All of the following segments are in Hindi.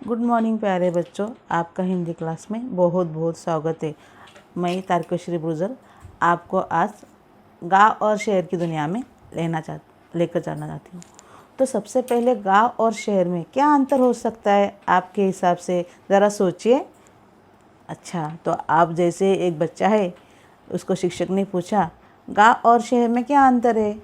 गुड मॉर्निंग प्यारे बच्चों, आपका हिंदी क्लास में बहुत बहुत स्वागत है। मैं तारकेश्वरी ब्रुजल आपको आज गांव और शहर की दुनिया में लेकर जाना चाहती हूँ। तो सबसे पहले गांव और शहर में क्या अंतर हो सकता है आपके हिसाब से, ज़रा सोचिए। अच्छा, तो आप जैसे एक बच्चा है, उसको शिक्षक ने पूछा गांव और शहर में क्या अंतर है।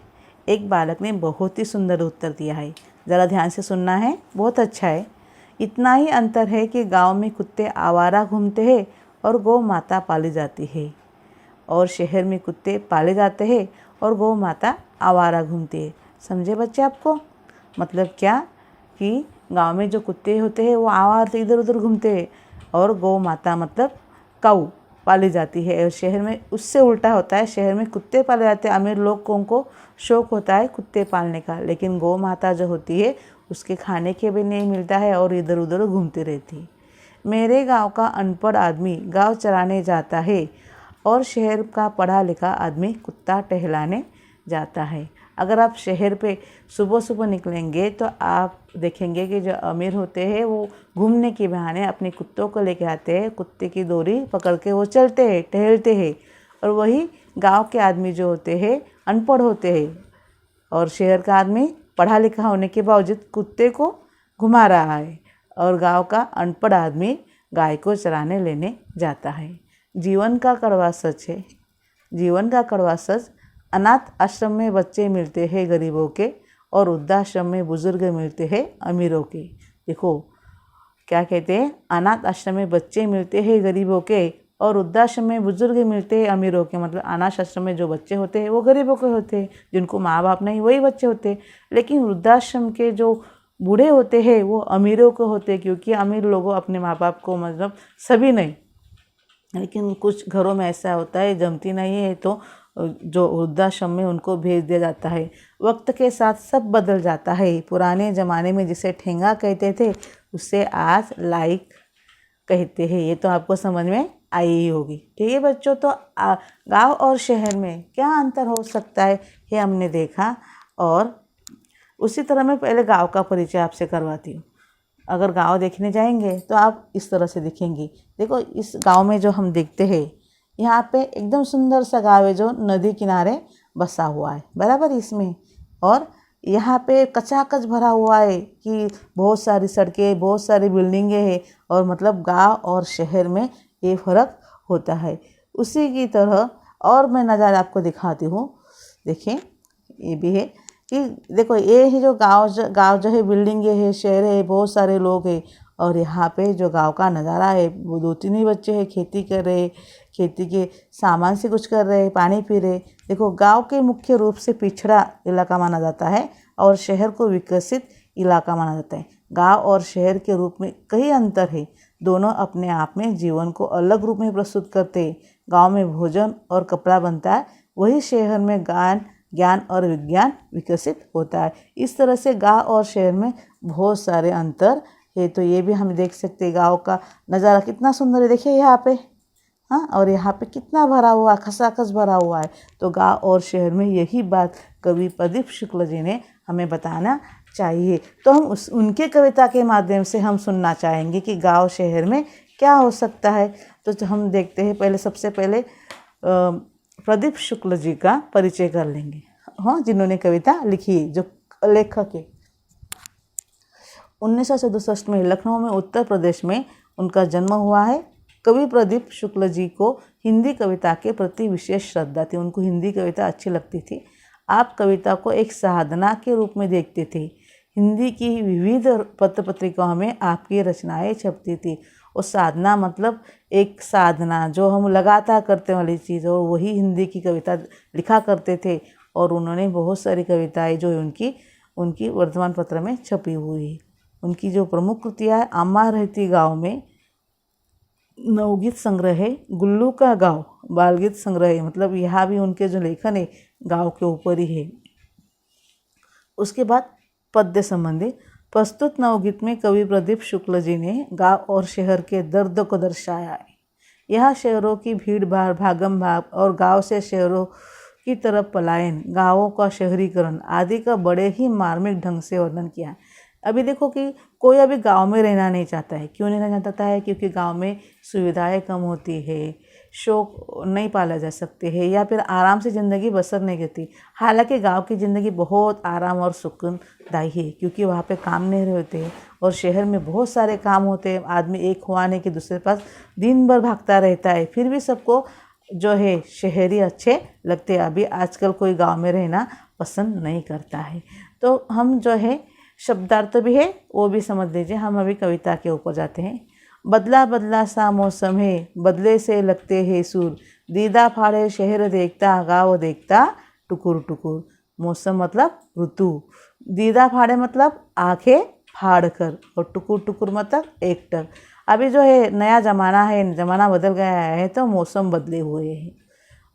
एक बालक ने बहुत ही सुंदर उत्तर दिया है, ज़रा ध्यान से सुनना है, बहुत अच्छा है। इतना ही अंतर है कि गांव में कुत्ते आवारा घूमते हैं और गौ माता पाली जाती है, और शहर में कुत्ते पाले जाते हैं और गौ माता आवारा घूमती है। समझे बच्चे आपको? मतलब क्या कि गांव में जो कुत्ते होते हैं वो आवारा इधर उधर घूमते हैं, और गौ माता मतलब काऊ पाली जाती है। और शहर में उससे उल्टा होता है, शहर में कुत्ते पाले जाते हैं, अमीर लोगों को शौक होता है कुत्ते पालने का, लेकिन गौ माता जो होती है उसके खाने के भी नहीं मिलता है और इधर उधर घूमती रहती है। मेरे गांव का अनपढ़ आदमी गांव चराने जाता है और शहर का पढ़ा लिखा आदमी कुत्ता टहलाने जाता है। अगर आप शहर पे सुबह सुबह निकलेंगे तो आप देखेंगे कि जो अमीर होते हैं वो घूमने के बहाने अपने कुत्तों को लेके आते हैं, कुत्ते की डोरी पकड़ के वो चलते हैं, टहलते हैं। और वही गांव के आदमी जो होते हैं अनपढ़ होते हैं, और शहर का आदमी पढ़ा लिखा होने के बावजूद कुत्ते को घुमा रहा है, और गांव का अनपढ़ आदमी गाय को चराने लेने जाता है। जीवन का कड़वा सच है, जीवन का कड़वा सच। अनाथ आश्रम में बच्चे मिलते हैं गरीबों के, और वृद्धाश्रम में बुजुर्ग मिलते हैं अमीरों के। देखो क्या कहते हैं, अनाथ आश्रम में बच्चे मिलते हैं गरीबों के और वृद्धाश्रम में बुजुर्ग मिलते हैं अमीरों के। मतलब अनाथ आश्रम में जो बच्चे होते हैं वो गरीबों के होते हैं, जिनको माँ बाप नहीं वही बच्चे होते हैं। लेकिन वृद्धाश्रम के जो बूढ़े होते हैं वो अमीरों के होते हैं, क्योंकि अमीर लोगों अपने माँ बाप को, मतलब सभी नहीं, लेकिन कुछ घरों में ऐसा होता है जमती नहीं है तो जो वृद्धाश्रम में उनको भेज दिया जाता है। वक्त के साथ सब बदल जाता है। पुराने ज़माने में जिसे ठेंगा कहते थे उससे आज लाइक कहते हैं। ये तो आपको समझ में आई ही होगी। ठीक है बच्चों, तो गांव और शहर में क्या अंतर हो सकता है ये हमने देखा, और उसी तरह मैं पहले गांव का परिचय आपसे करवाती हूँ। अगर गांव देखने जाएंगे तो आप इस तरह से दिखेंगी। देखो इस गांव में जो हम देखते हैं, यहाँ पे एकदम सुंदर सा गांव है जो नदी किनारे बसा हुआ है बराबर इसमें, और यहाँ पे कचाकच भरा हुआ है कि बहुत सारी सड़कें, बहुत सारी बिल्डिंगें हैं, और मतलब गांव और शहर में ये फ़र्क होता है। उसी की तरह और मैं नज़ारा आपको दिखाती हूँ। देखिए ये भी है कि देखो ये ही जो गांव जो है, बिल्डिंगें है, शहर है, बहुत सारे लोग हैं, और यहाँ पे जो गांव का नज़ारा है वो 2-3 ही बच्चे हैं, खेती कर रहे, खेती के सामान से कुछ कर रहे, पानी पी रहे। देखो गांव के मुख्य रूप से पिछड़ा इलाका माना जाता है और शहर को विकसित इलाका माना जाता है। गांव और शहर के रूप में कई अंतर है, दोनों अपने आप में जीवन को अलग रूप में प्रस्तुत करते हैं। गाँव में भोजन और कपड़ा बनता है, वही शहर में ज्ञान और विज्ञान विकसित होता है। इस तरह से गांव और शहर में बहुत सारे अंतर है। तो ये भी हम देख सकते हैं, गांव का नज़ारा कितना सुंदर है, देखिए यहाँ पे, हाँ, और यहाँ पे कितना भरा हुआ, खसाखस भरा हुआ है। तो गांव और शहर में यही बात कवि प्रदीप शुक्ल जी ने हमें बताना चाहिए। तो हम उनके कविता के माध्यम से हम सुनना चाहेंगे कि गांव शहर में क्या हो सकता है। तो हम देखते हैं, पहले सबसे पहले प्रदीप शुक्ल जी का परिचय कर लेंगे, हाँ, जिन्होंने कविता लिखी, जो लेखक है। 1967 में लखनऊ में उत्तर प्रदेश में उनका जन्म हुआ है। कवि प्रदीप शुक्ल जी को हिंदी कविता के प्रति विशेष श्रद्धा थी, उनको हिंदी कविता अच्छी लगती थी। आप कविता को एक साधना के रूप में देखते थे। हिंदी की विविध पत्र पत्रिकाओं में आपकी रचनाएं छपती थी। और साधना मतलब एक साधना जो हम लगातार करते वाली चीज़, और वही हिंदी की कविता लिखा करते थे। और उन्होंने बहुत सारी कविताएं जो उनकी वर्तमान पत्र में छपी हुई है। उनकी जो प्रमुख कृतियाँ है, अम्मा रहती गाँव में नवगीत संग्रह है, गुल्लू का गाँव बाल गीत संग्रह है। मतलब यहाँ भी उनके जो लेखन है गाँव के ऊपर ही है। उसके बाद पद्य संबंधी प्रस्तुत नवगीत में कवि प्रदीप शुक्ल जी ने गांव और शहर के दर्द को दर्शाया है। यह शहरों की भीड़ भाड़, भागम भाग और गांव से शहरों की तरफ पलायन, गांवों का शहरीकरण आदि का बड़े ही मार्मिक ढंग से वर्णन किया है। अभी देखो कि कोई अभी गांव में रहना नहीं चाहता है। क्यों नहीं रहना चाहता है? क्योंकि गांव में सुविधाएं कम होती है, शौक नहीं पाला जा सकते हैं, या फिर आराम से ज़िंदगी बसर नहीं करती। हालांकि गांव की ज़िंदगी बहुत आराम और सुकूनदायी है, क्योंकि वहाँ पे काम नहीं होते हैं और शहर में बहुत सारे काम होते हैं। आदमी एक खुआने के दूसरे पास दिन भर भागता रहता है। फिर भी सबको जो है शहरी अच्छे लगते हैं। अभी आजकल कोई गांव में रहना पसंद नहीं करता है। तो हम जो है शब्दार्थ भी है वो भी समझ लीजिए। हम अभी कविता के ऊपर जाते हैं। बदला बदला सा मौसम है, बदले से लगते हैं सुर, दीदा फाड़े शहर देखता, गाँव देखता टुकुर टुकुर। मौसम मतलब ऋतु, दीदा फाड़े मतलब आंखें फाड़ कर, और टुकुर टुकुर मतलब एकटक। अभी जो है नया ज़माना है, ज़माना बदल गया है, तो मौसम बदले हुए हैं।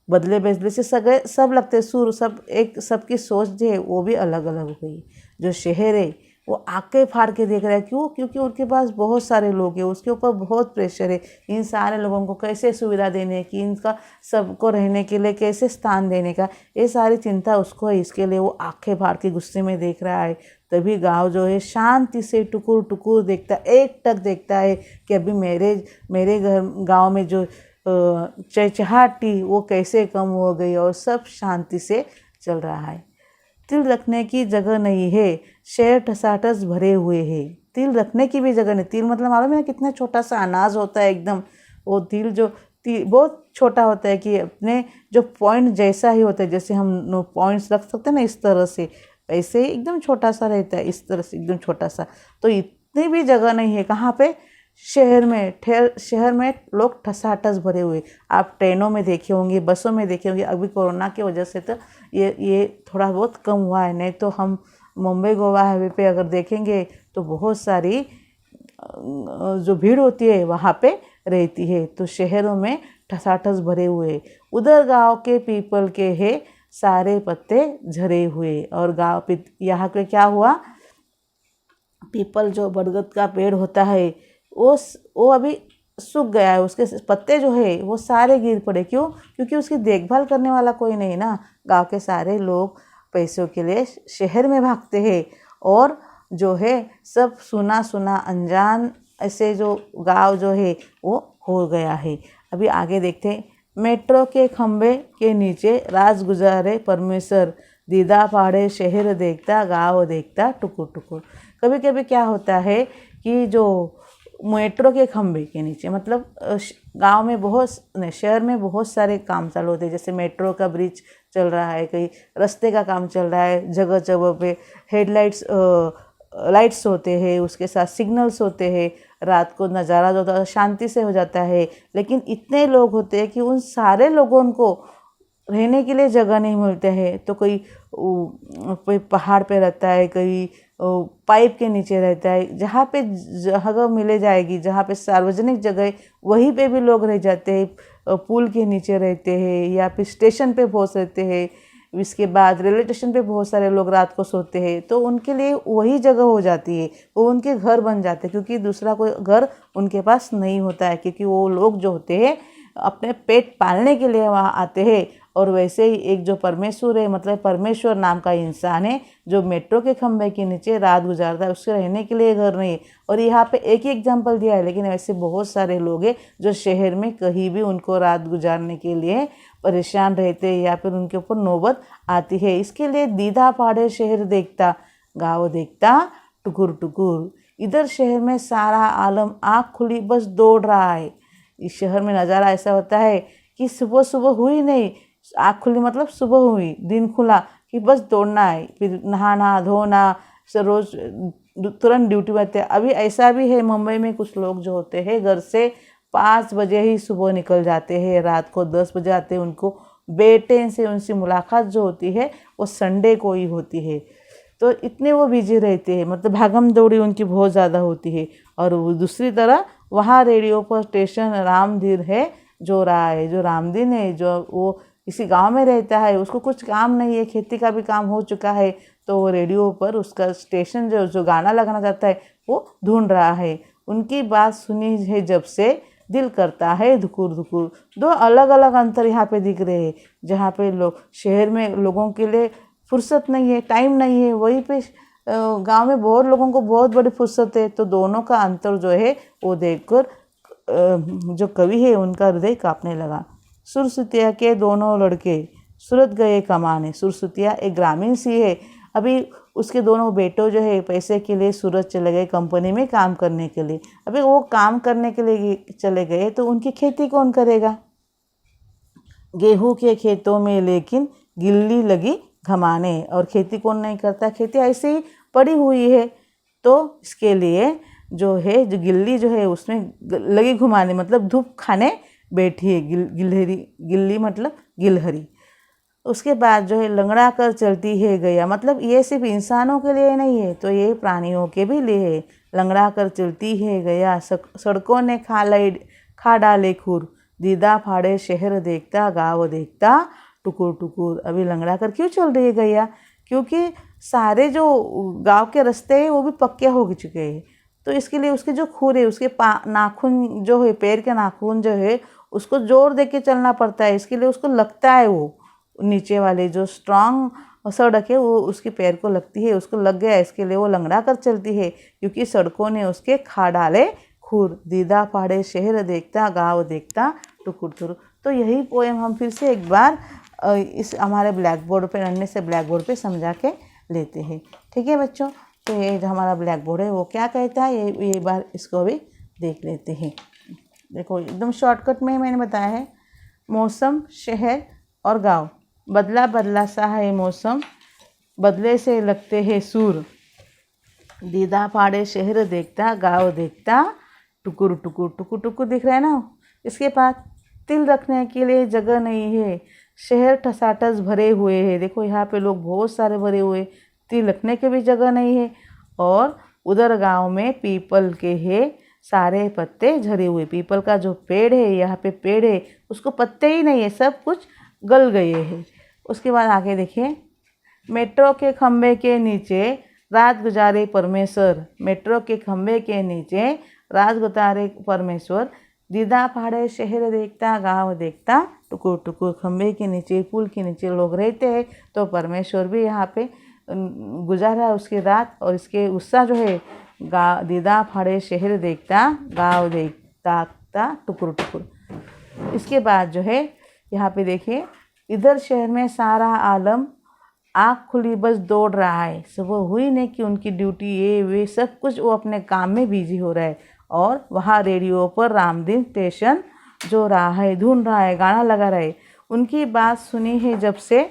बदले बदले से सगळे सब लगते सुर, सब एक सबकी सोच जो है वो भी अलग अलग हुई। जो शहर है वो आंखें फाड़ के देख रहा है। क्यों? क्योंकि उनके पास बहुत सारे लोग हैं, उसके ऊपर बहुत प्रेशर है। इन सारे लोगों को कैसे सुविधा देने की, इनका सबको रहने के लिए कैसे स्थान देने का, ये सारी चिंता उसको है। इसके लिए वो आंखें फाड़ के गुस्से में देख रहा है। तभी गांव जो है शांति से टुकुर टुकुर देखता, एक टक देखता है कि अभी मेरे घर गाँव में जो चहचहाटी वो कैसे कम हो गई और सब शांति से चल रहा है। तिल रखने की जगह नहीं है, शहर ठसाठस भरे हुए हैं। तिल रखने की भी जगह नहीं। तिल मतलब मालूम है ना कितना छोटा सा अनाज होता है एकदम। वो तिल जो बहुत छोटा होता है कि अपने जो पॉइंट जैसा ही होता है। जैसे हम पॉइंट्स रख सकते हैं ना इस तरह से, वैसे ही एकदम छोटा सा रहता है, इस तरह से एकदम छोटा सा। तो इतनी भी जगह नहीं है। कहाँ पे? शहर में लोग ठसाठस भरे हुए। आप ट्रेनों में देखे होंगे, बसों में देखे होंगे। अभी कोरोना की वजह से तो ये थोड़ा बहुत कम हुआ है, नहीं तो हम मुंबई गोवा हाईवे पे अगर देखेंगे तो बहुत सारी जो भीड़ होती है वहाँ पे रहती है। तो शहरों में ठसाठस भरे हुए। उधर गांव के पीपल के है सारे पत्ते झरे हुए। और गांव पे यहाँ पे क्या हुआ? पीपल जो बरगद का पेड़ होता है वो अभी सूख गया है। उसके पत्ते जो है वो सारे गिर पड़े। क्यों? क्योंकि उसकी देखभाल करने वाला कोई नहीं ना। गांव के सारे लोग पैसों के लिए शहर में भागते हैं और जो है सब सुना सुना अनजान ऐसे जो गांव जो है वो हो गया है। अभी आगे देखते हैं। मेट्रो के खंबे के नीचे राज गुजारे परमेश्वर, दीदा फाड़े शहर देखता, गाँव देखता टुकुर टुकुर। कभी कभी क्या होता है कि जो मेट्रो के खंभे के नीचे मतलब गांव में शहर में बहुत सारे काम चालू होते हैं। जैसे मेट्रो का ब्रिज चल रहा है, कहीं रास्ते का काम चल रहा है, जगह जगह पे हेडलाइट्स लाइट्स होते हैं, उसके साथ सिग्नल्स होते हैं। रात को नज़ारा जो होता है शांति से हो जाता है। लेकिन इतने लोग होते हैं कि उन सारे लोगों को रहने के लिए जगह नहीं मिलते हैं। तो कोई पहाड़ पे रहता है, कोई पाइप के नीचे रहता है। जहाँ पे जगह मिले जाएगी, जहाँ पे सार्वजनिक जगह, वहीं पे भी लोग रह जाते हैं। पुल के नीचे रहते हैं या फिर स्टेशन पे बहुत रहते हैं। इसके बाद रेलवे स्टेशन पे बहुत सारे लोग रात को सोते हैं। तो उनके लिए वही जगह हो जाती है, वो उनके घर बन जाते हैं। क्योंकि दूसरा कोई घर उनके पास नहीं होता है, क्योंकि वो लोग जो होते हैं अपने पेट पालने के लिए वहाँ आते हैं। और वैसे ही एक जो परमेश्वर है, मतलब परमेश्वर नाम का इंसान है जो मेट्रो के खंभे के नीचे रात गुजारता है, उसके रहने के लिए घर नहीं है। और यहाँ पे एक ही एग्जाम्पल दिया है, लेकिन ऐसे बहुत सारे लोग हैं जो शहर में कहीं भी उनको रात गुजारने के लिए परेशान रहते हैं या फिर उनके ऊपर नौबत आती है। इसके लिए दीदा फाड़े शहर देखता, गाँव देखता टुकुर टुकुर। इधर शहर में सारा आलम आँख खुली बस दौड़ रहा है। इस शहर में नज़ारा ऐसा होता है कि सुबह सुबह हुई नहीं, आँख खुली मतलब सुबह हुई, दिन खुला कि बस दौड़ना है, फिर नहाना धोना, रोज तुरंत ड्यूटी में आते हैं। अभी ऐसा भी है मुंबई में, कुछ लोग जो होते हैं घर से 5 बजे ही सुबह निकल जाते हैं, रात को 10 बजे आते हैं। उनको बेटे से उनसे मुलाकात जो होती है वो संडे को ही होती है। तो इतने वो बिजी रहते हैं, मतलब भागम दौड़ी उनकी बहुत ज़्यादा होती है। और दूसरी तरह वहाँ रेडियो पर स्टेशन रामधीर है जो रहा है, जो रामदीन है, जो वो किसी गांव में रहता है, उसको कुछ काम नहीं है, खेती का भी काम हो चुका है, तो वो रेडियो पर उसका स्टेशन जो गाना लगाना चाहता है वो ढूंढ रहा है। उनकी बात सुनी है जब से दिल करता है धुकुर धुकुर। 2 अलग अलग अंतर यहाँ पे दिख रहे हैं। जहाँ पे लोग शहर में लोगों के लिए फुर्सत नहीं है, टाइम नहीं है, वहीं पे गांव में बहुत लोगों को बहुत बड़ी फुर्सत है, तो दोनों का अंतर जो है वो देखकर जो कवि है उनका हृदय कांपने लगा। सुरसुतिया के दोनों लड़के सूरत गए कमाने। सुरसुतिया एक ग्रामीण सी है, अभी उसके दोनों बेटों जो है पैसे के लिए सूरत चले गए कंपनी में काम करने के लिए। अभी वो काम करने के लिए चले गए तो उनकी खेती कौन करेगा? गेहूं के खेतों में लेकिन गिल्ली लगी घमाने, और खेती कौन नहीं करता, खेती ऐसे ही पड़ी हुई है। तो इसके लिए जो है जो गिल्ली जो है उसमें लगी घुमाने मतलब धूप खाने बैठी है। गिलहरी, गिल्ली मतलब गिलहरी। उसके बाद जो है लंगड़ा कर चलती है गैया, मतलब ये सिर्फ इंसानों के लिए नहीं है, तो ये प्राणियों के भी लिए है। लंगड़ा कर चलती है गैया, सड़कों ने खा डाले खूर, दीदा फाड़े शहर देखता गाँव देखता टुकुर टुकुर। अभी लंगड़ा कर क्यों चल रही है गैया? क्योंकि सारे जो गांव के रास्ते हैं वो भी पक्के हो चुके हैं, तो इसके लिए उसके जो खुर है, उसके नाखून जो है, पैर के नाखून जो है उसको जोर दे के चलना पड़ता है। इसके लिए उसको लगता है, वो नीचे वाले जो स्ट्रांग सड़क है वो उसके पैर को लगती है, उसको लग गया, इसके लिए वो लंगड़ा कर चलती है, क्योंकि सड़कों ने उसके खा डाले खूर, दीदा फाड़े शहर देखता गाँव देखता टुकुर टुकुर। तो यही पोएम हम फिर से एक बार इस हमारे ब्लैक बोर्ड पे, नन्हे से ब्लैक बोर्ड पे समझा के लेते हैं। ठीक है बच्चों, तो ये जो हमारा ब्लैक बोर्ड है वो क्या कहता है, ये बार इसको भी देख लेते हैं। देखो एकदम शॉर्टकट में मैंने बताया है। मौसम, शहर और गांव, बदला बदला सा है मौसम, बदले से लगते हैं सूर, दीदा फाड़े शहर देखता गाँव देखता टुकुर टुकुर। टुकुर टुकुर दिख रहा है ना। इसके बाद तिल रखने के लिए जगह नहीं है, शहर ठसाठस भरे हुए हैं। देखो यहाँ पे लोग बहुत सारे भरे हुए, तिल रखने के भी जगह नहीं है। और उधर गांव में पीपल के है सारे पत्ते झरे हुए। पीपल का जो पेड़ है, यहाँ पे पेड़ है, उसको पत्ते ही नहीं है, सब कुछ गल गए हैं। उसके बाद आगे देखिए, मेट्रो के खंभे के नीचे रात गुजारे परमेश्वर, मेट्रो के खंभे के नीचे रात गुजारे परमेश्वर, दीदा फाड़े शहर देखता गाँव देखता टुकुर टुकुर। खंभे के नीचे, पुल के नीचे लोग रहते हैं, तो परमेश्वर भी यहाँ पे गुजारा है उसकी रात, और इसके उत्साह जो है दीदा फाड़े शहर देखता गाँव देखता टुकुर टुकुर। इसके बाद जो है यहाँ पे देखिए, इधर शहर में सारा आलम आँख खुली बस दौड़ रहा है। सुबह हुई नहीं कि उनकी ड्यूटी ये वे सब कुछ वो अपने काम में बिजी हो रहा है, और वहाँ रेडियो पर रामदीन स्टेशन जो रहा है, धुन रहा है, गाना लगा रहा है। उनकी बात सुनी है जब से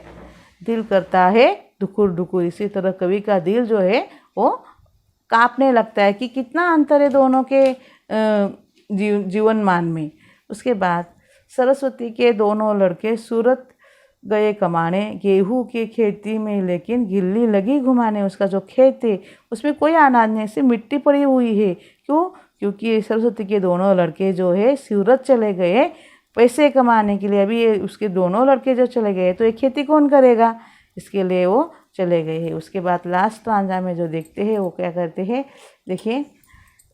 दिल करता है डुकुर डुकुर। इसी तरह कवि का दिल जो है वो कांपने लगता है कि कितना अंतर है दोनों के जीवन मान में। उसके बाद सरस्वती के दोनों लड़के सूरत गए कमाने, गेहूं की खेती में लेकिन गिल्ली लगी घुमाने। उसका जो खेत है उसमें कोई अनाज नहीं, सिर्फ मिट्टी पड़ी हुई है। क्यों? क्योंकि सरस्वती के दोनों लड़के जो है सूरत चले गए पैसे कमाने के लिए। अभी ये उसके दोनों लड़के जो चले गए तो ये खेती कौन करेगा, इसके लिए वो चले गए हैं। उसके बाद लास्ट स्टांजा में जो देखते हैं वो क्या करते हैं, देखिए,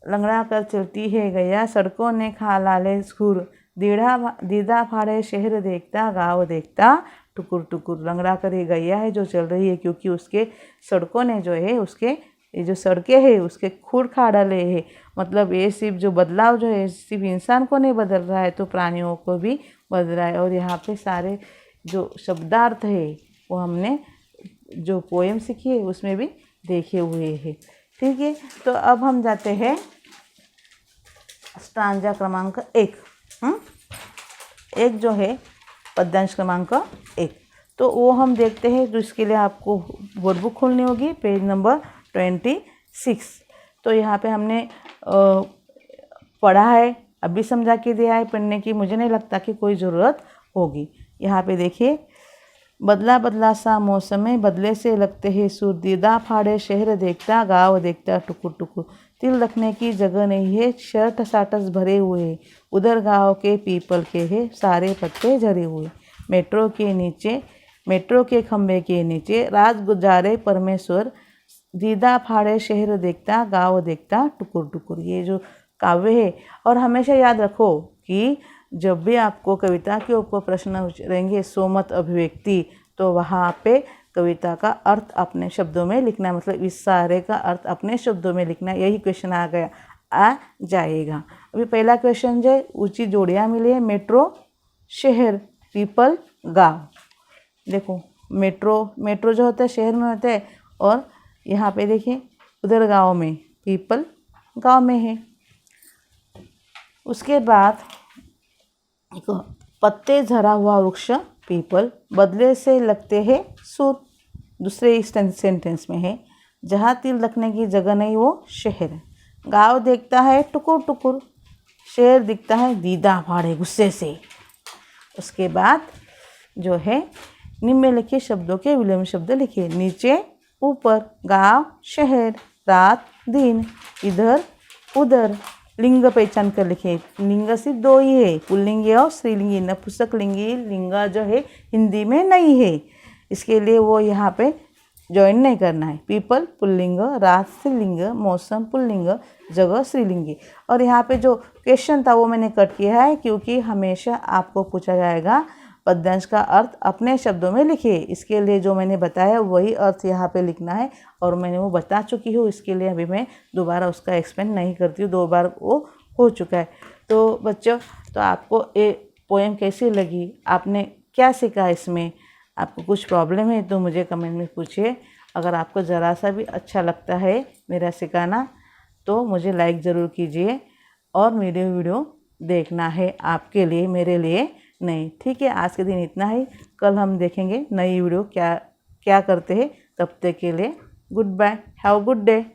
लंगड़ा कर चलती है गैया, सड़कों ने खा लाले खूर, दीदा फाड़े शहर देखता गाँव देखता टुकुर टुकुर। लंगड़ा कर ये गैया है जो चल रही है, क्योंकि उसके सड़कों ने जो है, उसके ये जो सड़कें हैं उसके खूर खा डाले हैं। मतलब ये सिर्फ जो बदलाव जो है सिर्फ इंसान को नहीं बदल रहा है, तो प्राणियों को भी बदल रहा है। और यहाँ पे सारे जो शब्दार्थ है वो हमने जो पोएम सीखी है उसमें भी देखे हुए हैं। ठीक है, तो अब हम जाते हैं स्टांजा क्रमांक 1। एक जो है पद्यांश क्रमांक 1, तो वो हम देखते हैं। तो इसके लिए आपको वर्कबुक खोलनी होगी, पेज नंबर 26। तो यहाँ पे हमने पढ़ा है, अभी समझा के दिया है, पढ़ने की मुझे नहीं लगता कि कोई ज़रूरत होगी। यहाँ पे देखिए, बदला बदला सा मौसम में बदले से लगते हैं सूर, दीदा फाड़े शहर देखता गाँव देखता टुकुर टुकुर। तिल रखने की जगह नहीं है, शहर ठसाठस भरे हुए, उधर गाँव के पीपल के है सारे पत्ते झरे हुए। मेट्रो के खंभे के नीचे रात गुजारे परमेश्वर, दीदा फाड़े शहर देखता गाँव देखता टुकुर टुकुर। ये जो काव्य है, और हमेशा याद रखो कि जब भी आपको कविता के ऊपर प्रश्न रहेंगे सोमत अभिव्यक्ति, तो वहाँ पे कविता का अर्थ अपने शब्दों में लिखना है, मतलब इस सारे का अर्थ अपने शब्दों में लिखना है। यही क्वेश्चन आ जाएगा। अभी पहला क्वेश्चन जो है, ऊंची जोड़ियाँ मिली है, मेट्रो शहर, पीपल गाँव। देखो मेट्रो जो होता है शहर में होता है, और यहाँ पे देखिए उधर गांव में, पीपल गांव में है। उसके बाद देखो, पत्ते झरा हुआ वृक्ष पीपल, बदले से लगते हैं सुर। दूसरे सेंटेंस में है, जहाँ तिल रखने की जगह नहीं वो शहर। गांव देखता है टुकुर टुकुर, शहर दिखता है दीदा फाड़े गुस्से से। उसके बाद जो है, निम्नलिखित शब्दों के विलोम शब्द लिखिए। नीचे ऊपर, गांव शहर, रात दिन, इधर उधर। लिंग पहचान कर लिखिए। लिंग सिर्फ दो ही है, पुल्लिंगी और स्त्रीलिंगी। नपुंसकलिंगी लिंग जो है हिंदी में नहीं है, इसके लिए वो यहाँ पे ज्वाइन नहीं करना है। पीपल पुल्लिंग, रात स्त्रीलिंग, मौसम पुल्लिंग, जगह स्त्रीलिंगी। और यहाँ पे जो क्वेश्चन था वो मैंने कट किया है, क्योंकि हमेशा आपको पूछा जाएगा पद्यांश का अर्थ अपने शब्दों में लिखिए। इसके लिए जो मैंने बताया वही अर्थ यहाँ पे लिखना है, और मैंने वो बता चुकी हूँ, इसके लिए अभी मैं दोबारा उसका एक्सप्लेन नहीं करती हूँ, 2 बार वो हो चुका है। तो बच्चों, तो आपको ये पोएम कैसी लगी, आपने क्या सीखा इसमें? आपको कुछ प्रॉब्लम है तो मुझे कमेंट में पूछिए। अगर आपको ज़रा सा भी अच्छा लगता है मेरा सिखाना तो मुझे लाइक ज़रूर कीजिए, और मेरे वीडियो देखना है आपके लिए, मेरे लिए नहीं। ठीक है, आज के दिन इतना ही। कल हम देखेंगे नई वीडियो क्या करते हैं। तब तक के लिए goodbye, have a good day.